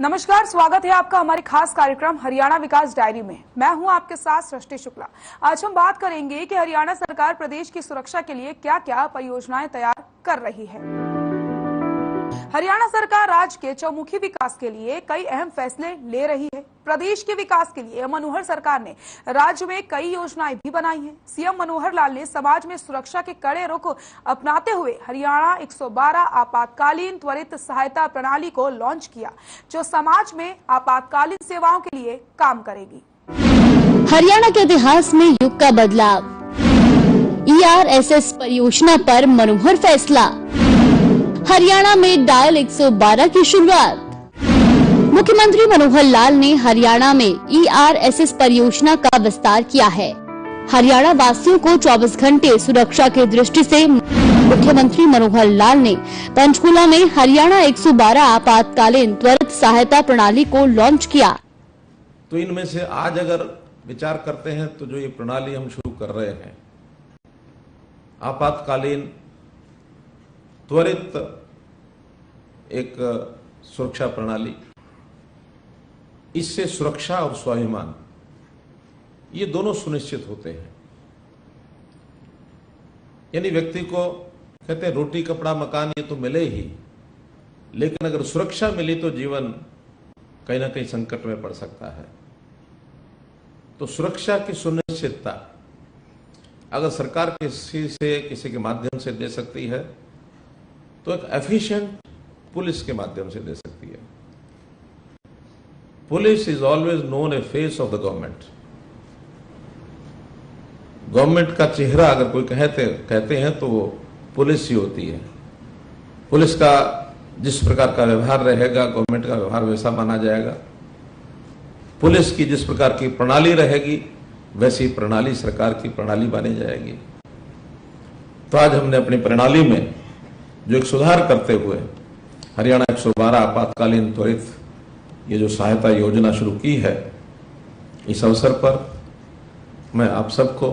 नमस्कार, स्वागत है आपका हमारे खास कार्यक्रम हरियाणा विकास डायरी में। मैं हूं आपके साथ सृष्टि शुक्ला। आज हम बात करेंगे कि हरियाणा सरकार प्रदेश की सुरक्षा के लिए क्या क्या परियोजनाएं तैयार कर रही है। हरियाणा सरकार राज्य के चौमुखी विकास के लिए कई अहम फैसले ले रही है। प्रदेश के विकास के लिए मनोहर सरकार ने राज्य में कई योजनाएं भी बनाई हैं। सीएम मनोहर लाल ने समाज में सुरक्षा के कड़े रुख अपनाते हुए हरियाणा 112 आपातकालीन त्वरित सहायता प्रणाली को लॉन्च किया, जो समाज में आपातकालीन सेवाओं के लिए काम करेगी। हरियाणा के इतिहास में युग का बदलाव, ERSS परियोजना पर मनोहर फैसला, हरियाणा में डायल 112 की शुरुआत। मुख्यमंत्री मनोहर लाल ने हरियाणा में ERSS परियोजना का विस्तार किया है। हरियाणा वासियों को 24 घंटे सुरक्षा की दृष्टि से मुख्यमंत्री मनोहर लाल ने पंचकूला में हरियाणा 112 आपातकालीन त्वरित सहायता प्रणाली को लॉन्च किया। तो इनमें से आज अगर विचार करते हैं तो जो ये प्रणाली हम शुरू कर रहे हैं, आपातकालीन त्वरित एक सुरक्षा प्रणाली, इससे सुरक्षा और स्वाभिमान ये दोनों सुनिश्चित होते हैं। यानी व्यक्ति को कहते हैं रोटी कपड़ा मकान ये तो मिले ही, लेकिन अगर सुरक्षा मिली तो जीवन कहीं ना कहीं संकट में पड़ सकता है। तो सुरक्षा की सुनिश्चितता अगर सरकार किसी के माध्यम से दे सकती है तो एक एफिशिएंट पुलिस के माध्यम से दे सकती है। Police is always known A face of the government. Government का चेहरा अगर कोई कहते हैं तो वो पुलिस ही होती है। पुलिस का जिस प्रकार का व्यवहार रहेगा, गवर्नमेंट का व्यवहार वैसा माना जाएगा। पुलिस की जिस प्रकार की प्रणाली रहेगी, वैसी प्रणाली सरकार की प्रणाली मानी जाएगी। तो आज हमने अपनी प्रणाली में जो एक सुधार करते हुए हरियाणा 112 आपातकालीन त्वरित ये जो सहायता योजना शुरू की है, इस अवसर पर मैं आप सबको,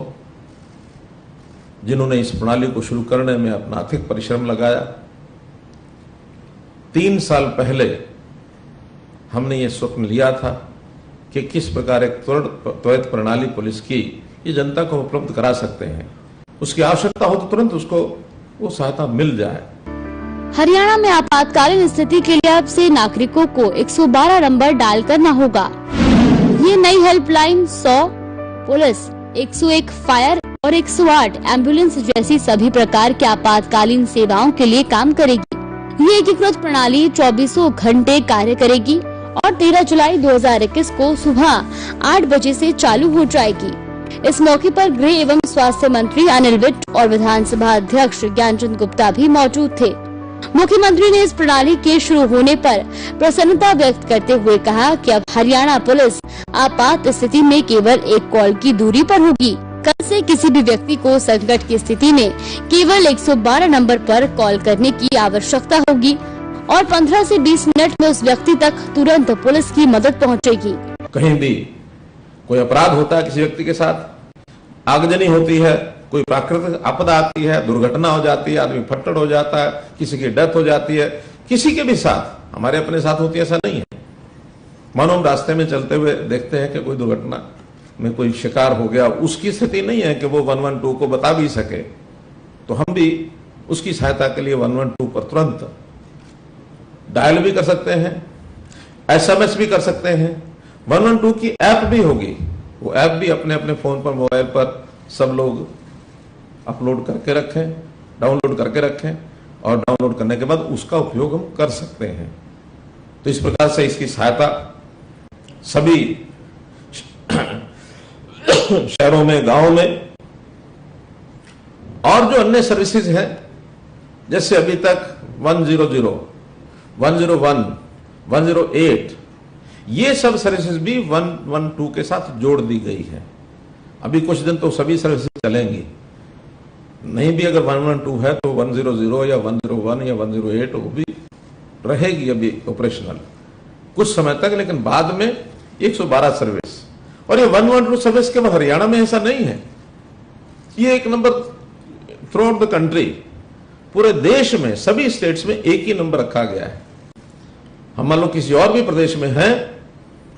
जिन्होंने इस प्रणाली को शुरू करने में अपना अथक परिश्रम लगाया, 3 साल पहले हमने ये स्वप्न लिया था कि किस प्रकार एक त्वरित प्रणाली पुलिस की ये जनता को उपलब्ध करा सकते हैं। उसकी आवश्यकता हो तो तुरंत उसको वो सहायता मिल जाए। हरियाणा में आपातकालीन स्थिति के लिए अब से नागरिकों को 112 नंबर डायल करना होगा। ये नई हेल्पलाइन 100 पुलिस, 101 फायर और 108 एम्बुलेंस जैसी सभी प्रकार के आपातकालीन सेवाओं के लिए काम करेगी। ये एकीकृत प्रणाली 24 घंटे कार्य करेगी और 13 जुलाई 2021 को सुबह 8 बजे से चालू हो जाएगी। इस मौके पर गृह एवं स्वास्थ्य मंत्री अनिल विज और विधानसभा अध्यक्ष ज्ञानचंद गुप्ता भी मौजूद थे। मुख्यमंत्री ने इस प्रणाली के शुरू होने पर प्रसन्नता व्यक्त करते हुए कहा कि अब हरियाणा पुलिस आपात स्थिति में केवल एक कॉल की दूरी पर होगी। कल से किसी भी व्यक्ति को संकट की स्थिति में केवल 112 नंबर पर कॉल करने की आवश्यकता होगी और 15 से 20 मिनट में उस व्यक्ति तक तुरंत पुलिस की मदद पहुंचेगी। कहीं भी कोई अपराध होता है, किसी व्यक्ति के साथ आगजनी होती है, कोई प्राकृतिक आपदा आती है, दुर्घटना हो जाती है, आदमी फट्टड़ हो जाता है, किसी की डेथ हो जाती है, किसी के भी साथ, हमारे अपने साथ होती है, ऐसा नहीं है। मानो हम रास्ते में चलते हुए देखते हैं कि कोई दुर्घटना में कोई शिकार हो गया, उसकी स्थिति नहीं है कि वो 112 को बता भी सके, तो हम भी उसकी सहायता के लिए 112 पर तुरंत डायल भी कर सकते हैं, SMS भी कर सकते हैं। 112 की ऐप भी होगी, वो ऐप भी अपने अपने फोन पर, मोबाइल पर सब लोग अपलोड करके रखें, डाउनलोड करके रखें और डाउनलोड करने के बाद उसका उपयोग हम कर सकते हैं। तो इस प्रकार से इसकी सहायता सभी शहरों में, गांवों में और जो अन्य सर्विसेज हैं, जैसे अभी तक 100, 101, 108 ये सब सर्विसेज भी 112 के साथ जोड़ दी गई है। अभी कुछ दिन तो सभी सर्विसेज चलेंगी, नहीं भी अगर 112 है तो 100 या 101 या 108 वो भी रहेगी अभी ऑपरेशनल कुछ समय तक, लेकिन बाद में 112 सर्विस। और ये 112 सर्विस केवल हरियाणा में ऐसा नहीं है, ये एक number through out the country, पूरे देश में सभी स्टेट्स में एक ही नंबर रखा गया है। हम मान लो किसी और भी प्रदेश में हैं,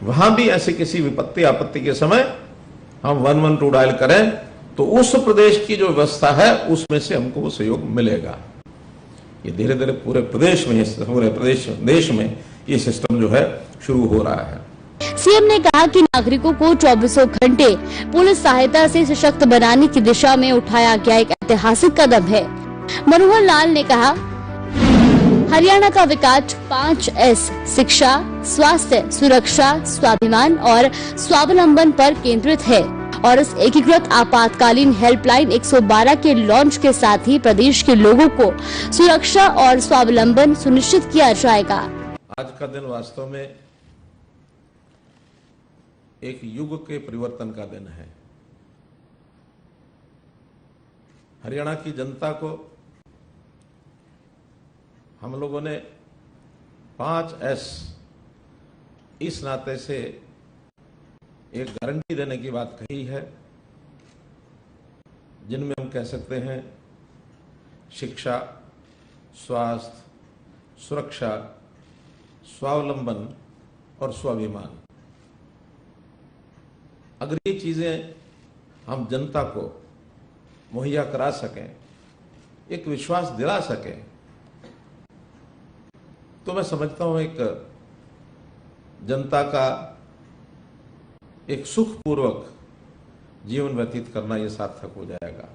वहां भी ऐसी किसी विपत्ति आपत्ति के समय हम 112 डायल करें तो उस प्रदेश की जो व्यवस्था है उसमें से हमको वो सहयोग मिलेगा। ये धीरे धीरे पूरे प्रदेश में, पूरे देश में ये सिस्टम जो है शुरू हो रहा है। सीएम ने कहा कि नागरिकों को 24 घंटे पुलिस सहायता से सशक्त बनाने की दिशा में उठाया गया एक ऐतिहासिक कदम है। मनोहर लाल ने कहा, हरियाणा का विकास 5S शिक्षा, स्वास्थ्य, सुरक्षा, स्वाभिमान और स्वावलंबन पर केंद्रित है और इस एकीकृत आपातकालीन हेल्पलाइन 112 के लॉन्च के साथ ही प्रदेश के लोगों को सुरक्षा और स्वावलंबन सुनिश्चित किया जाएगा। आज का दिन वास्तव में एक युग के परिवर्तन का दिन है। हरियाणा की जनता को हम लोगों ने 5S इस नाते से एक गारंटी देने की बात कही है, जिनमें हम कह सकते हैं शिक्षा, स्वास्थ्य, सुरक्षा, स्वावलंबन और स्वाभिमान। अगर ये चीजें हम जनता को मुहैया करा सकें, एक विश्वास दिला सकें, तो मैं समझता हूं एक जनता का एक सुखपूर्वक जीवन व्यतीत करना ये सार्थक हो जाएगा।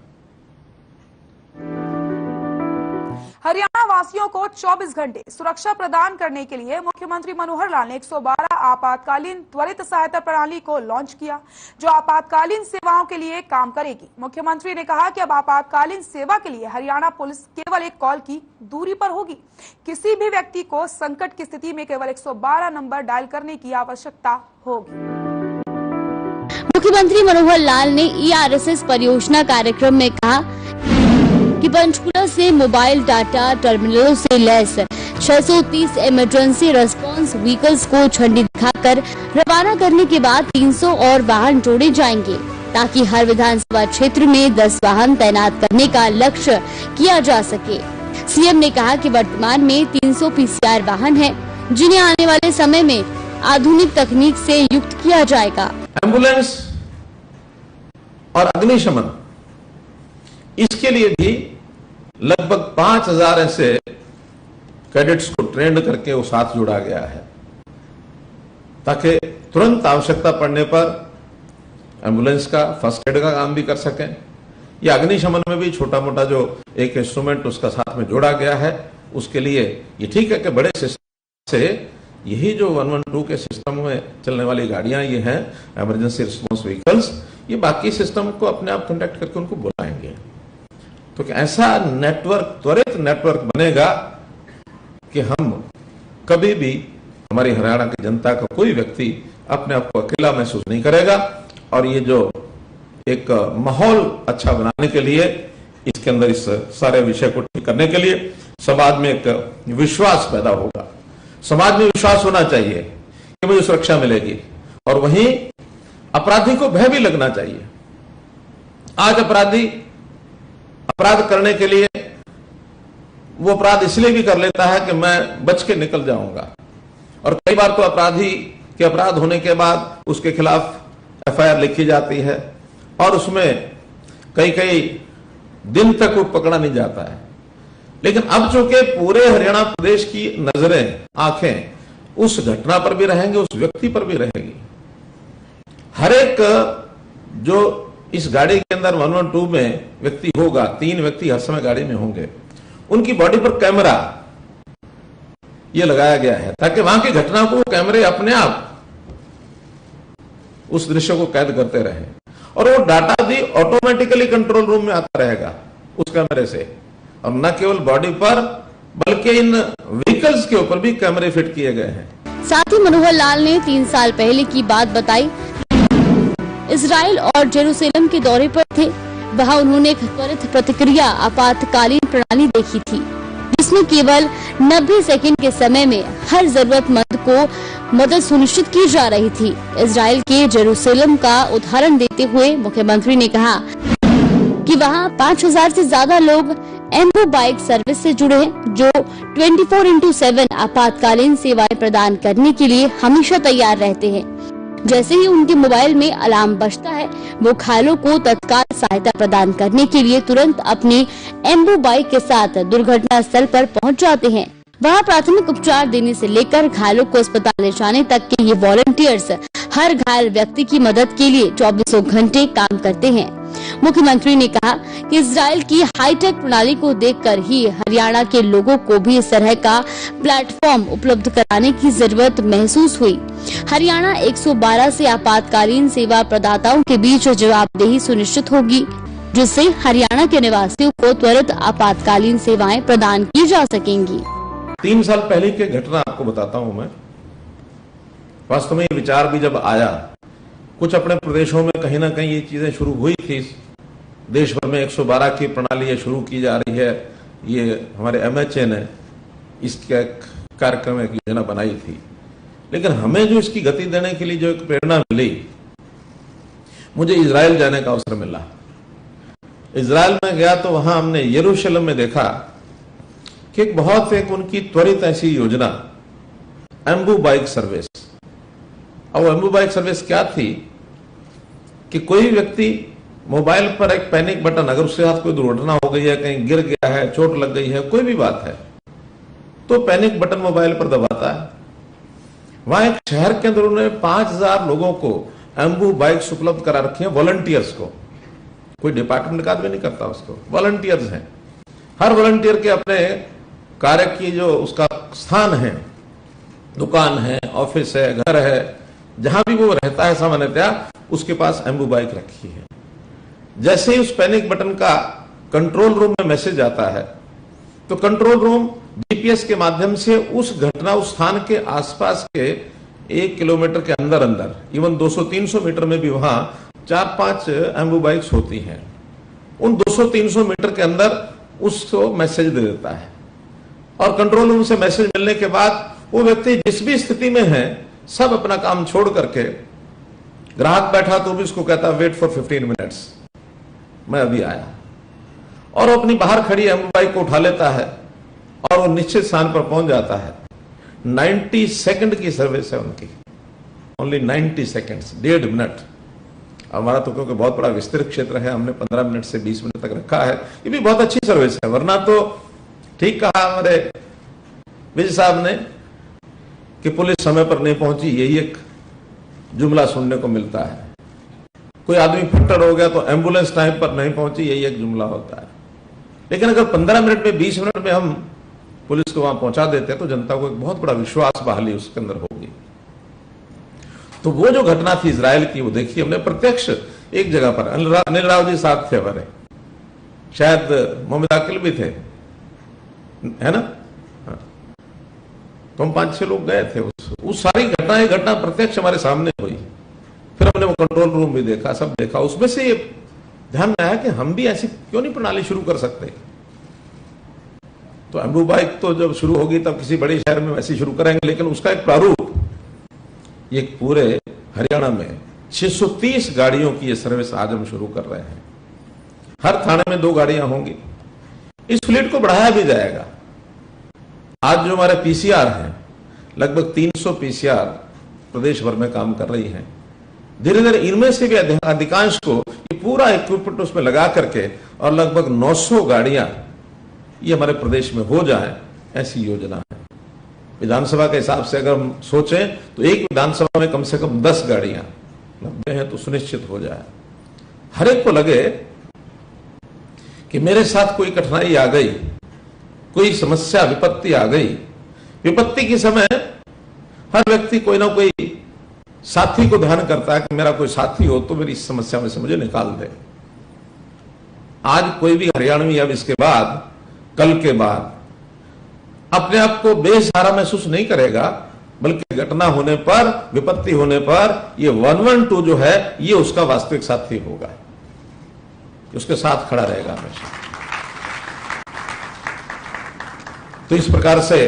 हरियाणा वासियों को 24 घंटे सुरक्षा प्रदान करने के लिए मुख्यमंत्री मनोहर लाल ने 112 आपातकालीन त्वरित सहायता प्रणाली को लॉन्च किया, जो आपातकालीन सेवाओं के लिए काम करेगी। मुख्यमंत्री ने कहा कि अब आपातकालीन सेवा के लिए हरियाणा पुलिस केवल एक कॉल की दूरी पर होगी। किसी भी व्यक्ति को संकट की स्थिति में केवल 112 नंबर डायल करने की आवश्यकता होगी। मुख्यमंत्री मनोहर लाल ने ERSS परियोजना कार्यक्रम में कहा कि पंचकुला से मोबाइल डाटा टर्मिनलों से लैस 630 इमरजेंसी रेस्पॉन्स व्हीकल्स को झंडी दिखाकर रवाना करने के बाद 300 और वाहन जोड़े जाएंगे, ताकि हर विधानसभा क्षेत्र में 10 वाहन तैनात करने का लक्ष्य किया जा सके। सीएम ने कहा कि वर्तमान में 300 PCR वाहन हैं, जिन्हें आने वाले समय में आधुनिक तकनीक से युक्त किया जाएगा। एम्बुलेंस और अग्निशमन, इसके लिए भी लगभग 5000 ऐसे कैडेट्स को ट्रेंड करके वो साथ जोड़ा गया है, ताकि तुरंत आवश्यकता पड़ने पर एम्बुलेंस का फर्स्ट एड का काम भी कर सकें। या अग्निशमन में भी छोटा मोटा जो एक इंस्ट्रूमेंट उसका साथ में जोड़ा गया है, उसके लिए ये ठीक है कि बड़े सिस्टम से यही जो 112 के सिस्टम में चलने वाली गाड़ियां ये हैं इमरजेंसी रिस्पांस व्हीकल्स, ये बाकी सिस्टम को अपने आप कॉन्टेक्ट करके उनको बुलाएंगे। तो ऐसा नेटवर्क, त्वरित नेटवर्क बनेगा कि हम कभी भी, हमारी हरियाणा की जनता का कोई व्यक्ति अपने आप को अकेला महसूस नहीं करेगा। और ये जो एक माहौल अच्छा बनाने के लिए, इसके अंदर इस सारे विषय को ठीक करने के लिए समाज में एक विश्वास पैदा होगा। समाज में विश्वास होना चाहिए कि मुझे सुरक्षा मिलेगी, और वहीं अपराधी को भय भी लगना चाहिए। आज अपराधी अपराध करने के लिए वो अपराध इसलिए भी कर लेता है कि मैं बच के निकल जाऊंगा, और कई बार तो अपराधी के अपराध होने के बाद उसके खिलाफ FIR लिखी जाती है और उसमें कई दिन तक वो पकड़ा नहीं जाता है। लेकिन अब चूंकि पूरे हरियाणा प्रदेश की नजरें, आंखें उस घटना पर भी रहेंगे, उस व्यक्ति पर भी रहेगी। हर एक जो इस गाड़ी के अंदर 112 में व्यक्ति होगा, 3 व्यक्ति हर समय गाड़ी में होंगे, उनकी बॉडी पर कैमरा ये लगाया गया है, ताकि वहां की घटना को कैमरे अपने आप उस दृश्य को कैद करते रहे, और वो डाटा भी ऑटोमेटिकली कंट्रोल रूम में आता रहेगा उस कैमरे से। और न केवल बॉडी पर बल्कि इन व्हीकल्स के ऊपर भी कैमरे फिट किए गए हैं। साथ ही मनोहर लाल ने 3 साल पहले की बात बताई। इजराइल और जेरूसलम के दौरे पर थे, वहां उन्होंने एक त्वरित प्रतिक्रिया आपातकालीन प्रणाली देखी थी, जिसमें केवल 90 सेकंड के समय में हर जरूरतमंद को मदद सुनिश्चित की जा रही थी। इजराइल के जेरूसलम का उदाहरण देते हुए मुख्यमंत्री ने कहा कि वहां 5000 से ज्यादा लोग एम्बू बाइक सर्विस से जुड़े हैं, जो 24/7 आपातकालीन सेवाएं प्रदान करने के लिए हमेशा तैयार रहते हैं। जैसे ही उनके मोबाइल में अलार्म बजता है, वो घायलों को तत्काल सहायता प्रदान करने के लिए तुरंत अपनी एम्बू बाइक के साथ दुर्घटना स्थल पर पहुंच जाते हैं। वहां प्राथमिक उपचार देने से लेकर घायलों को अस्पताल ले जाने तक के ये वॉलंटियर्स हर घायल व्यक्ति की मदद के लिए 24 घंटे काम करते हैं। मुख्यमंत्री ने कहा कि इजराइल की हाईटेक प्रणाली को देखकर ही हरियाणा के लोगों को भी इस तरह का प्लेटफॉर्म उपलब्ध कराने की जरूरत महसूस हुई। हरियाणा 112 से आपातकालीन सेवा प्रदाताओं के बीच जवाबदेही सुनिश्चित होगी, जिससे हरियाणा के निवासियों को त्वरित आपातकालीन सेवाएं प्रदान की जा सकेंगी। 3 साल पहले की घटना आपको बताता हूं मैं। वास्तव में ये विचार भी जब आया, कुछ अपने प्रदेशों में कहीं ना कहीं ये चीजें शुरू हुई थी। देश भर में 112 की प्रणाली ये शुरू की जा रही है। ये हमारे MHA ने इसका कार्यक्रम एक योजना बनाई थी, लेकिन हमें जो इसकी गति देने के लिए जो एक प्रेरणा मिली, मुझे इजराइल जाने का अवसर मिला। इजराइल में गया तो वहां हमने यरूशलेम में देखा कि एक उनकी त्वरित ऐसी योजना, एम्बू बाइक सर्विस। और एम्बू बाइक सर्विस क्या थी कि कोई व्यक्ति मोबाइल पर एक पैनिक बटन, अगर उसके साथ कोई दुर्घटना हो गई है, कहीं गिर गया है, चोट लग गई है, कोई भी बात है, तो पैनिक बटन मोबाइल पर दबाता है। वहां एक शहर के अंदर उन्होंने 5000 लोगों को एम्बू बाइक्स उपलब्ध करा रखी है, वॉलंटियर्स को। कोई डिपार्टमेंट का आदमी नहीं करता उसको, वॉलंटियर्स हैं। हर वॉलंटियर के अपने कार्य की जो उसका स्थान है, दुकान है, ऑफिस है, घर है, जहां भी वो रहता है सामान्यतः, उसके पास एम्बू बाइक रखी है। जैसे ही उस पैनिक बटन का कंट्रोल रूम में मैसेज आता है, तो कंट्रोल रूम GPS के माध्यम से उस घटना, उस स्थान के आसपास के 1 किलोमीटर के अंदर अंदर, इवन 200-300 मीटर में भी वहां 4-5 एम्बू बाइक्स होती हैं। उन 200-300 मीटर के अंदर उसको मैसेज दे देता है, और कंट्रोल रूम से मैसेज मिलने के बाद वो व्यक्ति जिस भी स्थिति में है, सब अपना काम छोड़ करके, ग्राहक बैठा तो भी उसको कहता वेट फॉर 15 मिनट्स, मैं अभी आया, और अपनी बाहर खड़ी एम्बू बाइक को उठा लेता है और वो निश्चित स्थान पर पहुंच जाता है। 90 सेकंड की सर्विस है उनकी, ओनली 90 सेकंड्स, 1.5 मिनट। हमारा तो क्योंकि बहुत बड़ा विस्तृत क्षेत्र है, हमने 15 मिनट से 20 मिनट तक रखा है। ये भी बहुत अच्छी सर्विस है, वरना तो ठीक कहा हमारे विजय साहब ने कि पुलिस समय पर नहीं पहुंची, यही एक जुमला सुनने को मिलता है। कोई आदमी फट्टड़ हो गया तो एम्बुलेंस टाइम पर नहीं पहुंची, यही एक जुमला होता है। लेकिन अगर 15 मिनट में, 20 मिनट में हम पुलिस को वहां पहुंचा देते हैं, तो जनता को एक बहुत बड़ा विश्वास बहाली उसके अंदर होगी। तो वो जो घटना थी इजराइल की, वो देखी हमने प्रत्यक्ष एक जगह पर। अनिल राव जी साथ थे हमारे, शायद मोहम्मद अकील भी थे, है ना? हाँ। तो हम 5-6 लोग गए थे। उस सारी घटना प्रत्यक्ष हमारे सामने हुई। फिर हमने वो कंट्रोल रूम भी देखा, सब देखा। उसमें से ये ध्यान में आया कि हम भी ऐसी क्यों नहीं प्रणाली शुरू कर सकते। तो एम्बू बाइक तो जब शुरू होगी तब किसी बड़े शहर में वैसे शुरू करेंगे, लेकिन उसका एक प्रारूप, ये पूरे हरियाणा में 630 गाड़ियों की ये सर्विस आज हम शुरू कर रहे हैं। हर थाने में 2 गाड़ियां होंगी। इस फ्लीट को बढ़ाया भी जाएगा। आज जो हमारे PCR हैं, लगभग 300 PCR प्रदेश भर में काम कर रही हैं। धीरे धीरे इनमें से भी अधिकांश को ये पूरा इक्विपमेंट उसमें लगा करके, और लगभग 900 गाड़ियां ये हमारे प्रदेश में हो जाए, ऐसी योजना है। विधानसभा के हिसाब से अगर हम सोचें तो एक विधानसभा में कम से कम 10 गाड़ियां 90 हैं तो सुनिश्चित हो जाए। हर एक को लगे कि मेरे साथ कोई कठिनाई आ गई, कोई समस्या, विपत्ति आ गई। विपत्ति के समय हर व्यक्ति कोई ना कोई साथी को ध्यान करता है कि मेरा कोई साथी हो तो मेरी इस समस्या में से मुझे निकाल दे। आज कोई भी हरियाणवी अब इसके बाद, कल के बाद अपने आप को बेसहारा महसूस नहीं करेगा, बल्कि घटना होने पर, विपत्ति होने पर ये 112 जो है ये उसका वास्तविक साथी होगा, उसके साथ खड़ा रहेगा हमेशा। तो इस प्रकार से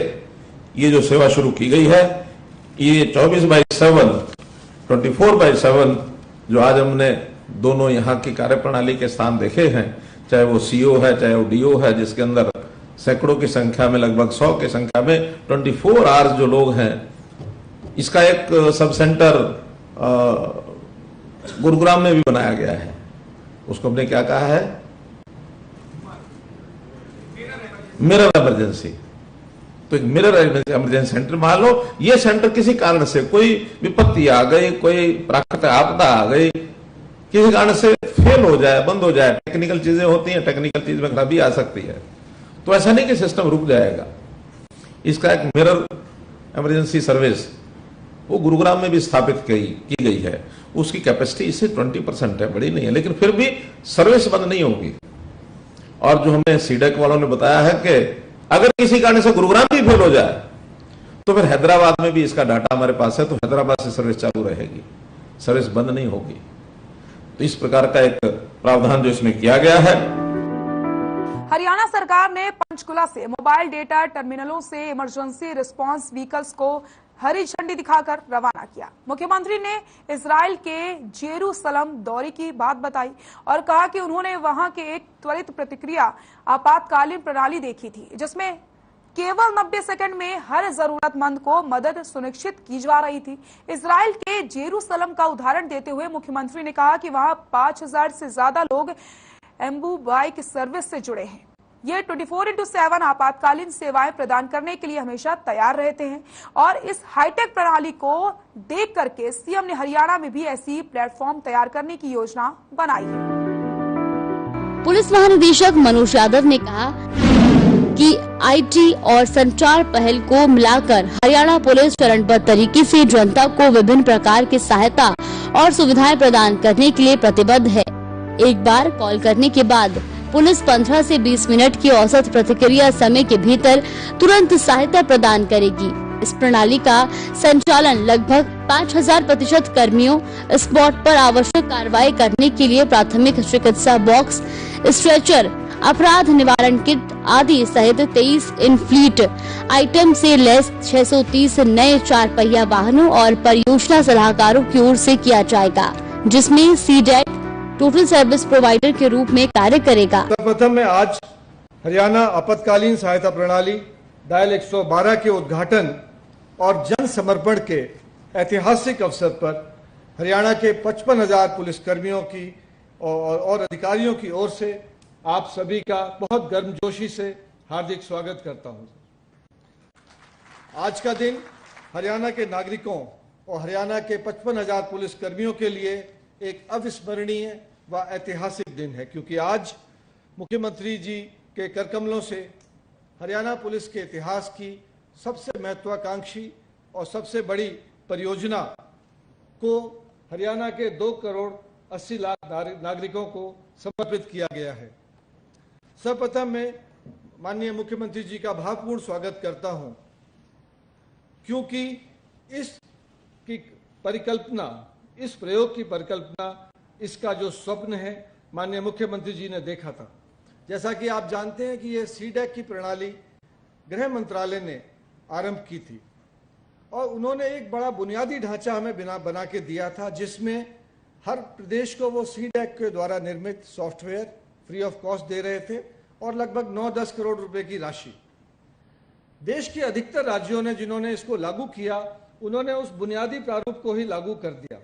ये जो सेवा शुरू की गई है, ये 24/7, 24/7 जो आज हमने दोनों यहां की कार्यप्रणाली के स्थान देखे हैं, चाहे वो सीओ है, चाहे वो डीओ है, जिसके अंदर सैकड़ों की संख्या में, लगभग 100 की संख्या में 24 आवर्स जो लोग हैं, इसका एक सब सेंटर गुरुग्राम में भी बनाया गया है। उसको हमने क्या कहा है, मिरर इमरजेंसी। तो एक मिरर इमरजेंसी सेंटर मान लो, ये सेंटर किसी कारण से कोई विपत्ति आ गई, कोई प्राकृतिक आपदा आ गई, किसी कारण से फेल हो जाए, बंद हो जाए, टेक्निकल चीजें होती हैं, टेक्निकल चीज में खराबी आ सकती है, तो ऐसा नहीं कि सिस्टम रुक जाएगा। इसका एक मिरर इमरजेंसी सर्विस वो गुरुग्राम में भी स्थापित की गई है। उसकी कैपेसिटी इससे 20% है, बड़ी नहीं है, लेकिन फिर भी सर्विस बंद नहीं होगी। और जो हमें सीडेक वालों ने बताया है कि अगर किसी कारण से गुरुग्राम भी फेल हो जाए तो फिर हैदराबाद में भी इसका डाटा हमारे पास है, तो हैदराबाद से सर्विस चालू रहेगी, सर्विस बंद नहीं होगी। तो इस प्रकार का एक प्रावधान जो इसमें किया गया है। हरियाणा सरकार ने पंचकुला से मोबाइल डेटा टर्मिनलों से इमरजेंसी रिस्पांस व्हीकल्स को हरी झंडी दिखाकर रवाना किया। मुख्यमंत्री ने इजराइल के जेरूसलम दौरे की बात बताई और कहा कि उन्होंने वहां के एक त्वरित प्रतिक्रिया आपातकालीन प्रणाली देखी थी, जिसमें केवल 90 सेकंड में हर जरूरतमंद को मदद सुनिश्चित की जा रही थी। इजराइल के जेरूसलम का उदाहरण देते हुए मुख्यमंत्री ने कहा कि वहां 5000 से ज्यादा लोग एम्बू बाइक सर्विस से जुड़े हैं। ये 24/7 आपातकालीन सेवाएं प्रदान करने के लिए हमेशा तैयार रहते हैं और इस हाईटेक प्रणाली को देख करके सीएम ने हरियाणा में भी ऐसी प्लेटफॉर्म तैयार करने की योजना बनाई है। पुलिस महानिदेशक मनोज यादव ने कहा कि आईटी और संचार पहल को मिलाकर हरियाणा पुलिस चरणबद्ध तरीके से जनता को विभिन्न प्रकार की सहायता और सुविधाएं प्रदान करने के लिए प्रतिबद्ध है। एक बार कॉल करने के बाद पुलिस 15 से 20 मिनट की औसत प्रतिक्रिया समय के भीतर तुरंत सहायता प्रदान करेगी। इस प्रणाली का संचालन लगभग 5000% कर्मियों स्पॉट पर आवश्यक कार्रवाई करने के लिए प्राथमिक चिकित्सा बॉक्स, स्ट्रेचर, अपराध निवारण किट आदि सहित 23 इन फ्लीट आइटम से लैस 630 नए 4 पहिया वाहनों और परियोजना सलाहकारों की ओर से किया जाएगा, जिसमें सीडेक टोटल सर्विस प्रोवाइडर के रूप में कार्य करेगा। सर्वप्रथम मैं आज हरियाणा आपातकालीन सहायता प्रणाली डायल 112 के उद्घाटन और जन समर्पण के ऐतिहासिक अवसर पर हरियाणा के 55,000 पुलिस कर्मियों की और अधिकारियों की ओर से आप सभी का बहुत गर्मजोशी से हार्दिक स्वागत करता हूं। आज का दिन हरियाणा के नागरिकों और हरियाणा के 55,000 पुलिस कर्मियों के लिए एक अविस्मरणीय व ऐतिहासिक दिन है, क्योंकि आज मुख्यमंत्री जी के करकमलों से हरियाणा पुलिस के इतिहास की सबसे महत्वाकांक्षी और सबसे बड़ी परियोजना को हरियाणा के 2 करोड़ 80 लाख नागरिकों को समर्पित किया गया है। सर्वप्रथम मैं माननीय मुख्यमंत्री जी का भावपूर्ण स्वागत करता हूं, क्योंकि इसकी परिकल्पना, इस प्रयोग की परिकल्पना, इसका जो स्वप्न है माननीय मुख्यमंत्री जी ने देखा था। जैसा कि आप जानते हैं कि ये सीडेक की प्रणाली गृह मंत्रालय ने आरंभ की थी और उन्होंने एक बड़ा बुनियादी ढांचा हमें बना के दिया था, जिसमें हर प्रदेश को वो सीडेक के द्वारा निर्मित सॉफ्टवेयर फ्री ऑफ कॉस्ट दे रहे थे और लगभग 9-10 करोड़ रुपए की राशि। देश के अधिकतर राज्यों ने जिन्होंने इसको लागू किया, उन्होंने उस बुनियादी प्रारूप को ही लागू कर दिया,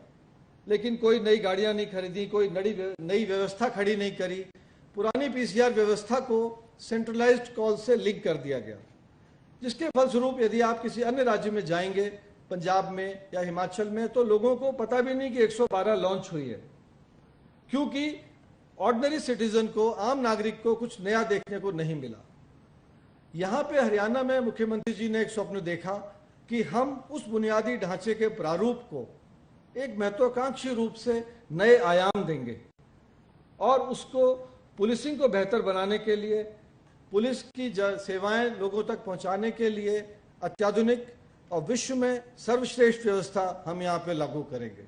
लेकिन कोई नई गाड़ियां नहीं खरीदी, कोई नई व्यवस्था खड़ी नहीं करी। पुरानी पीसीआर व्यवस्था को सेंट्रलाइज्ड कॉल से लिंक कर दिया गया, जिसके फलस्वरूप यदि आप किसी अन्य राज्य में जाएंगे, पंजाब में या हिमाचल में, तो लोगों को पता भी नहीं कि 112 लॉन्च हुई है, क्योंकि ऑर्डिनरी सिटीजन को, आम नागरिक को कुछ नया देखने को नहीं मिला। यहां पे हरियाणा में मुख्यमंत्री जी ने एक स्वप्न देखा कि हम उस बुनियादी ढांचे के प्रारूप को एक महत्वाकांक्षी रूप से नए आयाम देंगे और उसको पुलिसिंग को बेहतर बनाने के लिए, पुलिस की सेवाएं लोगों तक पहुंचाने के लिए अत्याधुनिक और विश्व में सर्वश्रेष्ठ व्यवस्था हम यहाँ पे लागू करेंगे।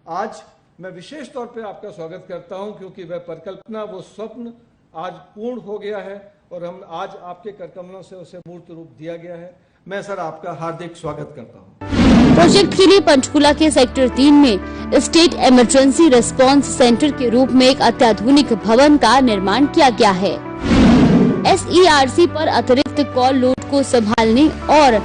आज मैं विशेष तौर पे आपका स्वागत करता हूं, क्योंकि वह परिकल्पना, वो स्वप्न आज पूर्ण हो गया है और हम आज आपके करकमलों से उसे मूर्त रूप दिया गया है। मैं सर आपका हार्दिक स्वागत करता हूं। प्रोजेक्ट के लिए पंचकुला के सेक्टर 3 में स्टेट इमरजेंसी रिस्पांस सेंटर के रूप में एक अत्याधुनिक भवन का निर्माण किया गया है। SERC पर अतिरिक्त कॉल लोड को संभालने और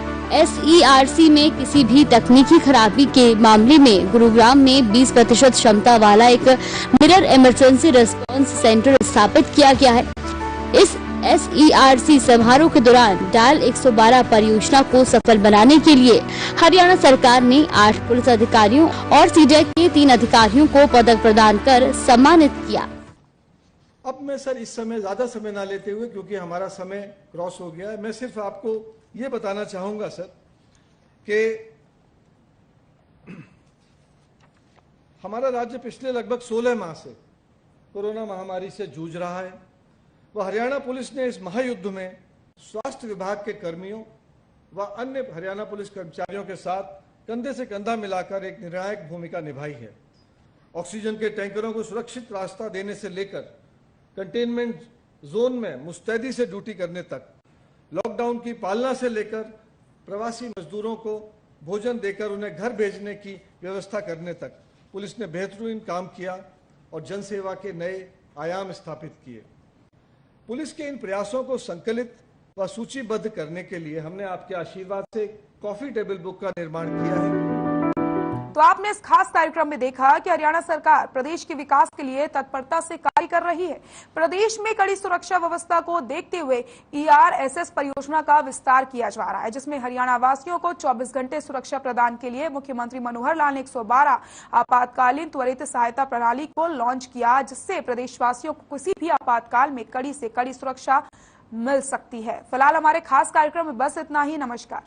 SERC में किसी भी तकनीकी खराबी के मामले में गुरुग्राम में 20% क्षमता वाला एक मिरर इमरजेंसी रिस्पांस सेंटर स्थापित किया गया है। इस SERC समारोह के दौरान डायल 112 परियोजना को सफल बनाने के लिए हरियाणा सरकार ने 8 पुलिस अधिकारियों और सीडीएक के 3 अधिकारियों को पदक प्रदान कर सम्मानित किया। अब मैं सर इस समय ज्यादा समय ना लेते हुए, क्योंकि हमारा समय क्रॉस हो गया है, मैं सिर्फ आपको ये बताना चाहूंगा सर कि हमारा राज्य पिछले लगभग 16 माह से कोरोना महामारी से जूझ रहा है। वह हरियाणा पुलिस ने इस महायुद्ध में स्वास्थ्य विभाग के कर्मियों व अन्य हरियाणा पुलिस कर्मचारियों के साथ कंधे से कंधा मिलाकर एक निर्णायक भूमिका निभाई है। ऑक्सीजन के टैंकरों को सुरक्षित रास्ता देने से लेकर कंटेनमेंट जोन में मुस्तैदी से ड्यूटी करने तक, लॉकडाउन की पालना से लेकर प्रवासी मजदूरों को भोजन देकर उन्हें घर भेजने की व्यवस्था करने तक पुलिस ने बेहतरीन काम किया और जनसेवा के नए आयाम स्थापित किए। पुलिस के इन प्रयासों को संकलित व सूचीबद्ध करने के लिए हमने आपके आशीर्वाद से कॉफी टेबल बुक का निर्माण किया है। तो आपने इस खास कार्यक्रम में देखा कि हरियाणा सरकार प्रदेश के विकास के लिए तत्परता से कार्य कर रही है। प्रदेश में कड़ी सुरक्षा व्यवस्था को देखते हुए ERSS परियोजना का विस्तार किया जा रहा है, जिसमें हरियाणा वासियों को 24 घंटे सुरक्षा प्रदान के लिए मुख्यमंत्री मनोहर लाल ने 112 आपातकालीन त्वरित सहायता प्रणाली को लॉन्च किया, जिससे प्रदेशवासियों को किसी भी आपातकाल में कड़ी से कड़ी सुरक्षा मिल सकती है। फिलहाल हमारे खास कार्यक्रम में बस इतना ही। नमस्कार।